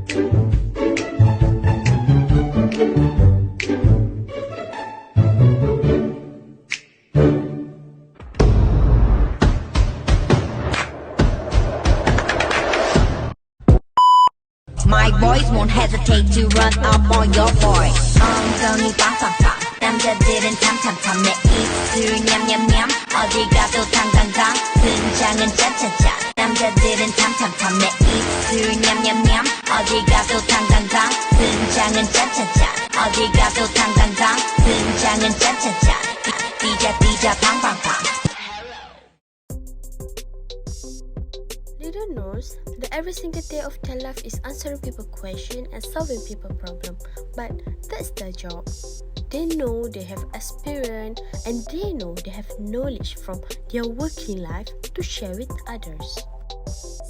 My boys won't hesitate to run up on your boy. 엉덩이 빵빵빵 남자들은 탐탐탐 내 입술 냠냠냠 어디 가도 당당당 등장은 짜짜짜 남자들은 탐탐탐 내 입술 냠냠냠 어디 가도 당당당 등장은 짜짜짜 어디 가도 당당당 등장은 짜짜짜 띠자 팡팡팡. Little knows that every single day of their life is answering people questions and solving people problems, but that's their job. They know they have experience and they know they have knowledge from their working life to share with others.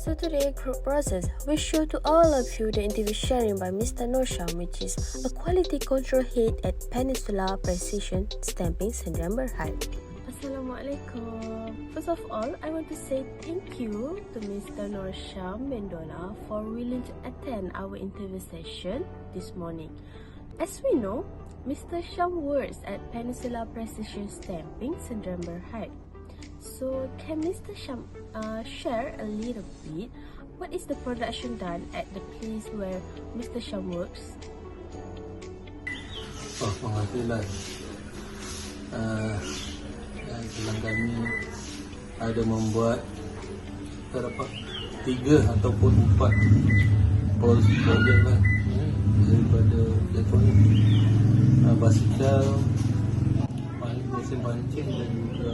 So today, Group Process will show to all of you the interview sharing by Mr. Norsham, which is a quality control head at Peninsula Precision Stamping Syndrome Berhad. Assalamualaikum. First of all, I want to say thank you to Mr. Norsham Mendola for willing to attend our interview session this morning. As we know, Mr. Sham works at Peninsula Precision Stamping Syndrome Berhad. So, can Mr. Sham share a little bit what is the production done at the place where Mr. Sham works? Oh, penghasilan. Kilang kami ada membuat terdapat 3 ataupun 4 projek lah daripada elektronik, basikal, mesin pancing dan juga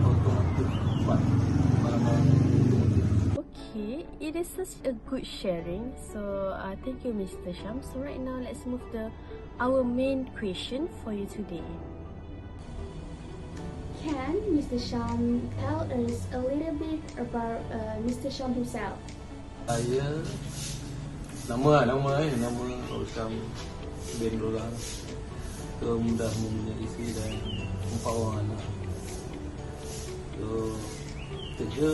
otomotif, barang-barang otomotif. Okay, it is such a good sharing. So thank you, Mr. Sham. So right now, let's move to our main question for you today. Can Mr. Sham tell us a little bit about Mr. Sham himself? Saya nama Sham bin Dola. Sudah mempunyai isteri dan 4 orang anak. So kerja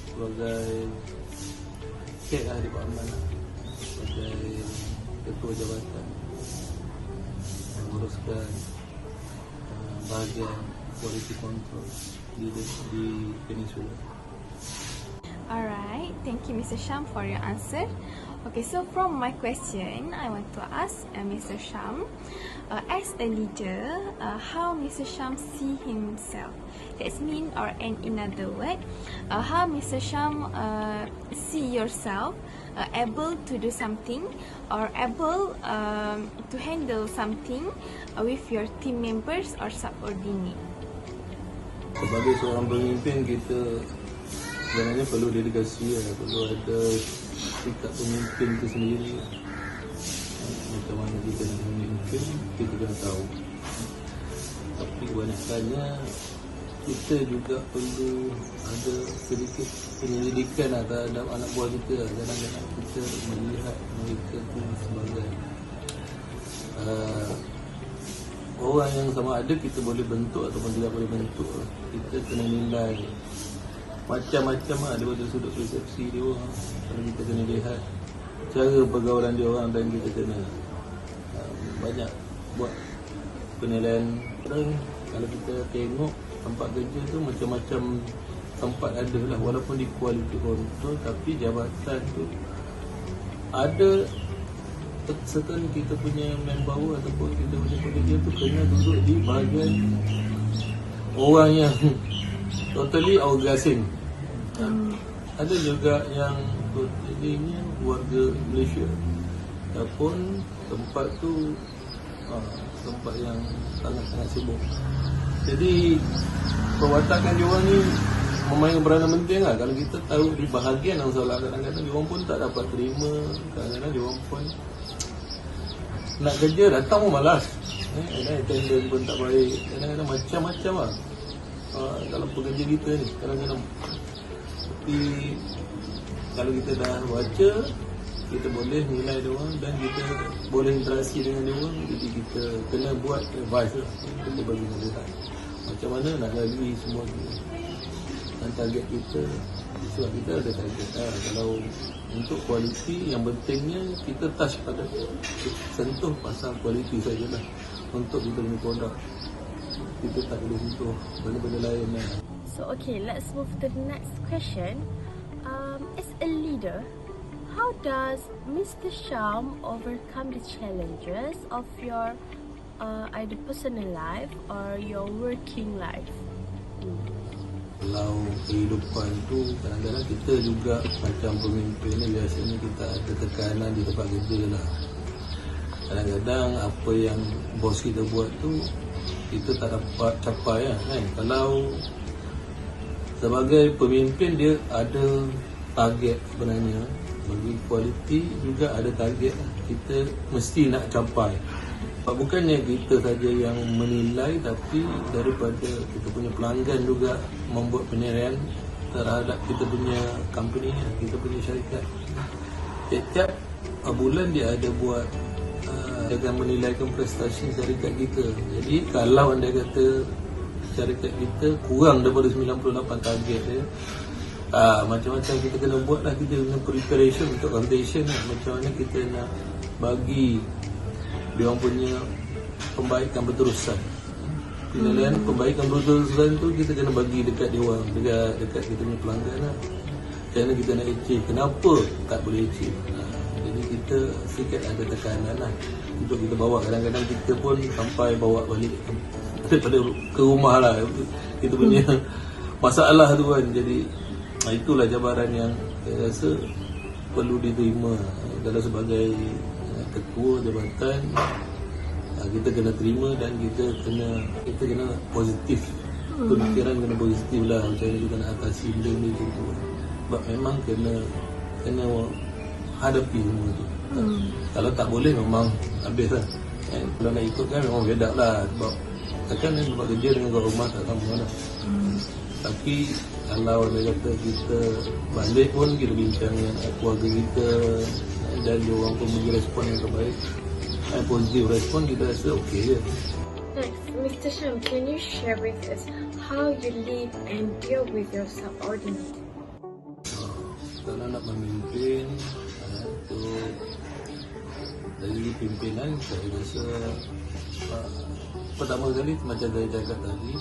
sebagai head lah di department lah, sebagai ketua jabatan menguruskan bahagian quality control di Peninsula. Alright, thank you Mr. Sham for your answer. Okay, so from my question, I want to ask Mr. Sham, as a leader, how Mr. Sham see himself. That mean, or in other word, how Mr. Sham see yourself able to do something or able to handle something with your team members or subordinate. Sebagai seorang pemimpin, kita sebenarnya perlu dedikasi, perlu ada sikap pemimpin itu sendiri. Macam mana kita nak memimpin, kita kena tahu. Tapi kebanyakannya kita juga perlu ada sedikit penyelidikan terhadap anak buah kita. Kadang-kadang kita melihat mereka itu sebagai orang yang sama ada kita boleh bentuk ataupun tidak boleh bentuk. Kita kena nilai macam-macam daripada sudut persepsi dia orang. Kalau kita kena lihat cara pergaulan dia orang dan kita kena banyak buat penilaian. Kalau kita tengok tempat kerja tu macam-macam tempat ada lah, walaupun di quality control, tapi jabatan tu ada certain kita punya manpower ataupun kita punya pekerja tu kena duduk di bahagian orang yang totally outgasing. Ada juga yang totalnya warga Malaysia, ataupun tempat tu tempat yang sangat-sangat sibuk. Jadi perwatakan diorang ni memainkan peranan penting lah. Kalau kita tahu di bahagian yang salah, kadang-kadang diorang pun tak dapat terima. Kadang-kadang diorang pun nak kerja datang pun malas, attendance pun tak baik. Kadang-kadang macam-macam lah dalam pekerja kita ni kadang-kadang. Tapi kalau kita dah baca, kita boleh nilai diorang dan kita boleh interaksi dengan diorang. Jadi kita kena buat advice lah, kita bagi nasihat macam mana nak lalui semua ni. Dan target kita Sebab kita ada target lah. Kalau untuk kualiti, yang pentingnya kita touch pada sentuh pasal kualiti sajalah. Untuk kita punya produk, kita tak boleh sentuh benda-benda lain lah. So okay, let's move to the next question. As a leader, how does Mr. Sham overcome the challenges of your either personal life or your working life? Kalau kehidupan tu kadang-kadang kita juga macam pemimpin ni, biasanya kita ada tekanan di tempat kerja lah. Kadang-kadang apa yang bos kita buat tu kita tak dapat capai lah kan. Kalau sebagai pemimpin dia ada target sebenarnya, bagi kualiti juga ada target kita mesti nak capai. Bukannya kita saja yang menilai, tapi daripada kita punya pelanggan juga membuat penilaian terhadap kita punya company, kita punya syarikat. Setiap bulan dia ada buat, dia akan menilaikan prestasi syarikat kita. Jadi kalau anda kata syarikat kita kurang daripada 98 target dia, macam-macam kita kena buat lah. Kita kena preparation untuk competition lah. Macam mana kita nak bagi dia orang punya pembaikan berterusan. Penilaian pembaikan berterusan tu kita kena bagi dekat dia orang, dekat kita punya pelanggan lah. Macam mana kita nak achieve, kenapa tak boleh achieve. Jadi kita sikit ada tekanan lah untuk kita bawa. Kadang-kadang kita pun sampai bawa balik daripada ke rumah lah kita punya masalah tu kan. Jadi itulah cabaran yang saya rasa perlu diterima dalam sebagai ketua jabatan. Kita kena terima dan kita kena positif. Pemikiran kena positif lah. Macam mana kita nak atasi benda-benda tu. Sebab memang kena hadapi semua tu. Kalau tak boleh memang habis lah. Kalau nak ikut kan memang beda lah. Sebab takkan tempat kerja dengan kat rumah tak sama lah. Tapi kalau dia kata kita balik pun kita bincang dengan keluarga kita dan dia orang pun bagi respon yang terbaik, positive respon, kita rasa okey je. Next, Mr. Sham, can you share with us how you lead and deal with your subordinate? Kalau nak memimpin tu dari pimpinan, saya rasa pertama kali macam saya cakap tadi,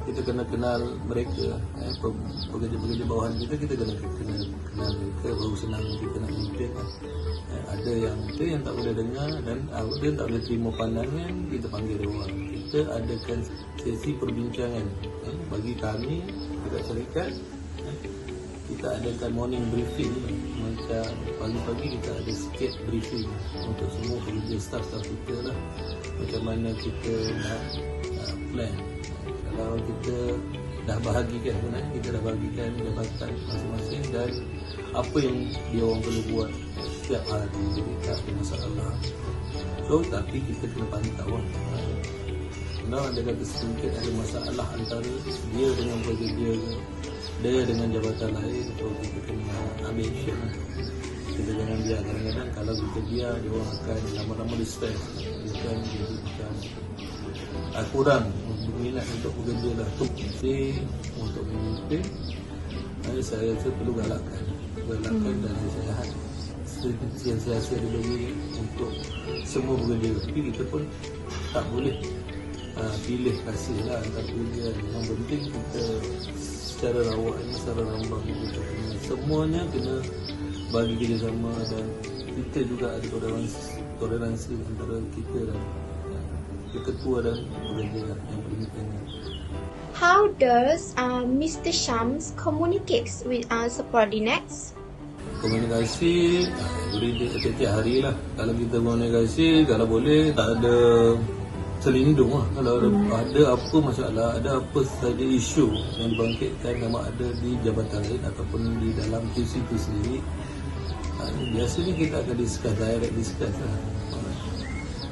kita kena kenal mereka, pekerja-pekerja bawahan kita kena kenal mereka, baru senang kita nak memimpin. Ada yang tak boleh dengar dan ada yang tak boleh terima pandangan, kita panggil dia orang. Kita adakan sesi perbincangan. Bagi kami dekat syarikat, kita adakan morning briefing. Macam pagi-pagi kita ada sikit briefing untuk semua pekerja staff kita lah. Macam mana kita nak plan. Kalau kita dah bahagikan sebenarnya, kita dah bahagikan jabatan masing-masing dan apa yang dia orang perlu buat setiap hari. Jadi tak ada masalah. So tapi kita kena pantau lah. Kalau ada kata sedikit ada masalah antara dia dengan pekerja, dia dengan jabatan lain, so kita kena ambil action lah. Kita jangan biar. Kadang-kadang kalau kita biar, dia orang akan lama-lama distress. Dia akan jadi macam kurang berminat untuk bekerja lah. Jadi untuk memimpin, saya rasa perlu galakkan dan nasihat sentiasa dibagi untuk semua bekerja. Tapi kita pun tak boleh pilih kasih lah antara bekerja. Yang penting kita secara rawaknya, secara rambang kita kena, semuanya kena bagi kerjasama dan kita juga ada toleransi antara kita dan ketua dan pekerja yang bermitra. How does Mr. Shams communicates with subordinates? Komunikasi beri setiap hari lah. Kalau kita komunikasi, kalau boleh tak ada selindung lah. Kalau ada apa masalah, ada apa saja isu yang dibangkitkan sama ada di jabatan lain ataupun di dalam TC itu sendiri, biasanya kita akan direct discuss lah.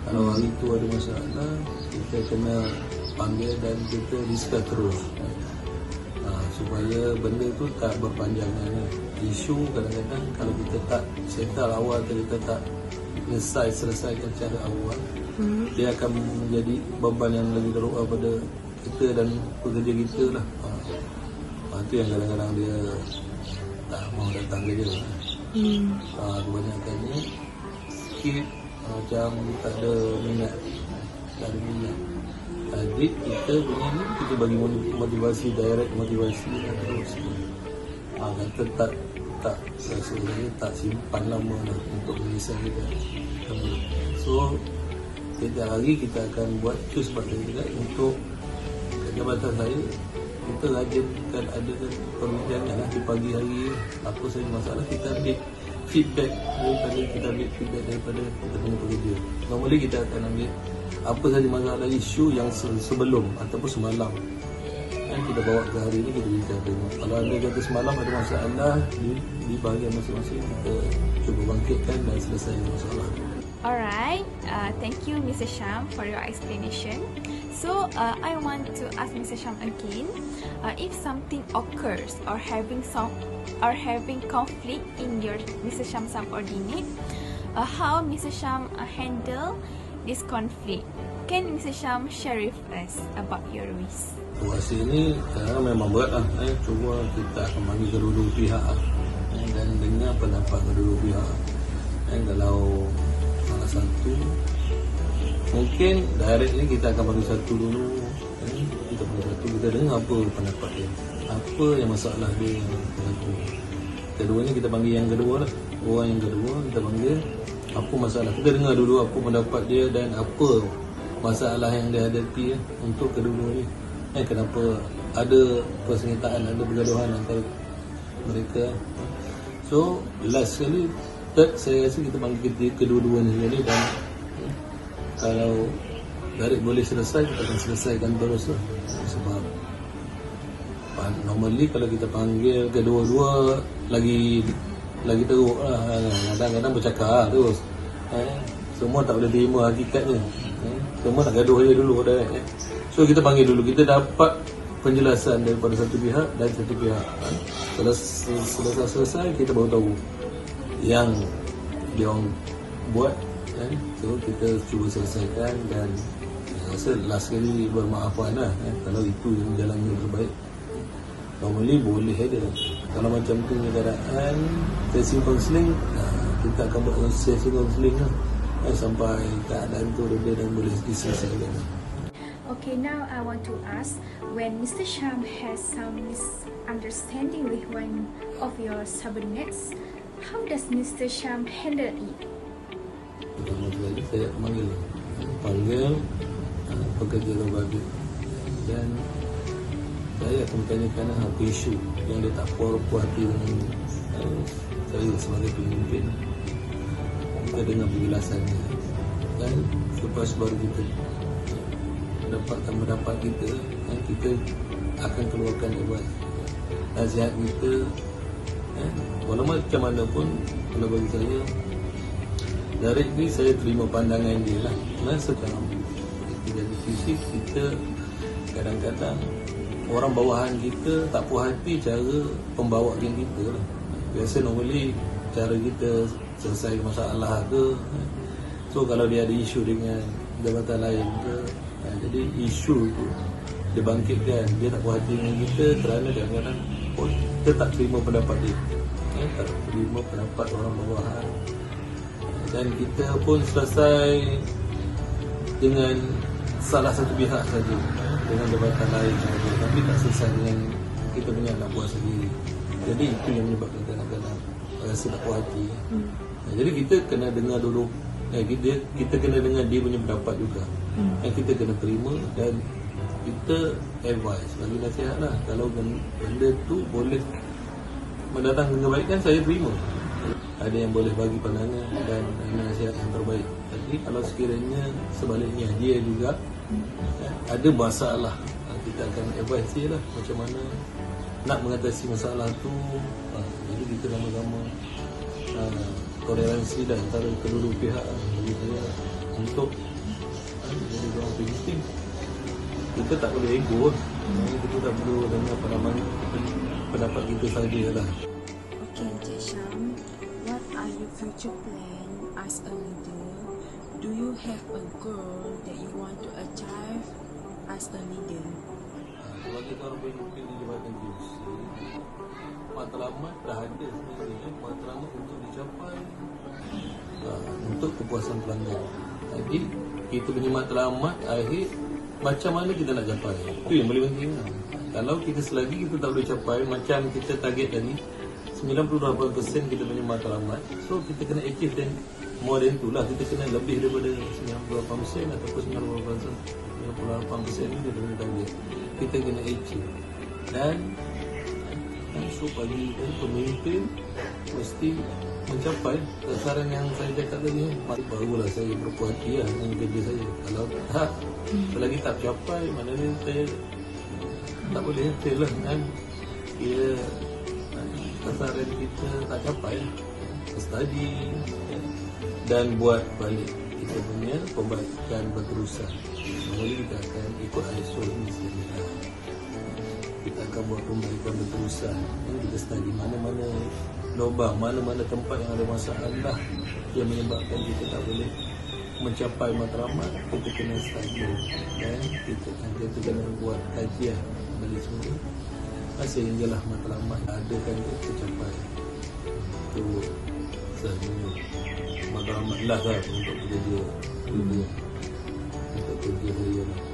Kalau hari itu ada masalah, kita kena panggil dan kita discuss terus supaya benda tu tak berpanjangan. Isu kadang-kadang kalau kita tak settle awal, kita tak selesaikan secara awal, dia akan menjadi beban yang lebih teruk pada kita dan pekerja kita lah. Lepas tu yang kadang-kadang dia tak mau datang kerja lah. Kebanyakannya skip, macam tak ada minat. Adik kita punya ni, kita bagi motivasi, direct motivasi lah terus. Kata tak rasa saya tak simpan lama lah untuk menyelesaikan. So setiap hari kita akan buat tu sebab juga untuk jabatan saya, kita rajinkan adakan perbincangan lah di pagi hari, apa saja masalah kita ambil feedback daripada kita punya pekerja. Normally kita akan ambil apa saja masalah isu yang sebelum ataupun semalam yang kita bawa ke hari ini, kita bincang tengok. Kalau anda kata semalam ada masalah di bahagian masing-masing, kita cuba bangkitkan dan selesaikan masalah. Alright, thank you Mr. Sham for your explanation. So I want to ask Mr. Sham again, if something occurs or having conflict in your Mr. Sham subordinate, how Mr. Sham handle this conflict? Can Mr. Sham share with us about your risk? Situasi ini memang berat lah. Cuma kita akan panggil kedua-dua pihak dan dengar pendapat kedua-dua pihak. Kalau salah satu, mungkin direct ni kita akan panggil satu dulu. Kita panggil satu, kita dengar apa pendapat dia, apa yang masalah dia yang berlaku. Keduanya kita panggil yang kedua lah. Orang yang kedua kita panggil apa masalah. Kita dengar dulu apa pendapat dia dan apa masalah yang dia hadapi untuk kedua-dua ni. Kenapa ada persengketaan, ada pergaduhan antara mereka. So last sekali, third, saya rasa kita panggil kedua-duanya ni, dan kalau direct boleh selesai, kita akan selesaikan terus lah. Sebab normally kalau kita panggil kedua-dua lagi teruk lah, kadang-kadang bercakap terus. Semua tak boleh terima hakikatnya. Semua nak gaduh je dulu. So kita panggil dulu, kita dapat penjelasan daripada satu pihak dan satu pihak. Selesai kita baru tahu yang dia orang buat. So kita cuba selesaikan dan rasa last sekali bermaafan lah. Kalau itu yang jalan yang terbaik, normally boleh ada. Kalau macam tu keadaan sesi konseling, kita akan buat sesi konseling lah sampai keadaan tu reda dan boleh diselesaikan. Okay, now I want to ask, when Mr. Sham has some misunderstanding with one of your subordinates, how does Mr. Sham handle it? Pertama sekali saya panggil pekerja lembaga dan saya akan bertanyakan apa isu yang dia tak puas hati dengan saya sebagai pemimpin. Kita dengar penjelasannya dan selepas baru kita dapatkan pendapat kita, kita akan keluarkan nasihat kita. Walau macam mana pun, kalau bagi saya direct ni saya terima pandangan dia lah. Sekarang kita jadi fisik, kita kadang-kadang orang bawahan kita tak puas hati cara pembawaan kita lah. Biasa normally cara kita selesai masalah ke. So kalau dia ada isu dengan jabatan lain ke, jadi isu tu dia bangkitkan, dia tak puas hati dengan kita kerana kadang-kadang kita tak terima pendapat dia, tak terima pendapat orang bawahan, dan kita pun selesai dengan salah satu pihak saja, dengan jabatan lain saja, tapi tak selesai dengan kita punya nak puas sendiri. Jadi itu yang menyebabkan kadang-kadang rasa tak puas hati. Jadi kita kena dengar dulu, kita kena dengar dia punya pendapat juga. Kita kena terima dan kita advice, bagi nasihat lah. Kalau benda tu boleh mendatangkan kebaikan, saya terima. Ada yang boleh bagi pandangan dan nasihat yang terbaik. Jadi kalau sekiranya sebaliknya dia juga ada masalah, kita akan advice dia lah macam mana nak mengatasi masalah tu. Jadi kita sama-sama toleransi dan antara kedua-dua pihak bagi saya untuk jadi orang pemimpin. Kita tak boleh ego, kita tak perlu dengar pendapat kita saja lah. Okay, Encik Sham, what are your future plan as a leader? Do you have a goal that you want to achieve as a leader? Sebagai seorang pemimpin di Jabatan GUC, matlamat dah ada sebenarnya, matlamat untuk dicapai untuk kepuasan pelanggan. Jadi kita punya matlamat akhir macam mana kita nak capai, itu yang paling penting. Kalau kita selagi kita tak boleh capai macam kita target tadi 98% kita punya matlamat, so kita kena achieve dan more than tu lah, kita kena lebih daripada 98% ataupun 98% ni kita kena target, kita kena achieve. Dan so bagi pemimpin mesti mencapai sasaran yang saya cakap tadi. Barulah saya berpuas hati dengan kerja saya. Kalau tak, selagi tak capai, maknanya saya tak boleh fail lah kan. Kira sasaran kita tak capai, study dan buat balik kita punya pembaikan berterusan. Mula kita akan ikut ISO ni sendiri. Kita akan buat pembaikan berterusan. Kita study mana-mana lubang, mana-mana tempat yang ada masalah yang menyebabkan kita tak boleh mencapai matlamat. Kita kena study dan kita kena buat kajian balik semua. Hasil yang jelas matlamat adakan kita capai. Itu sebenarnya matlamat lah untuk kerja saya lah.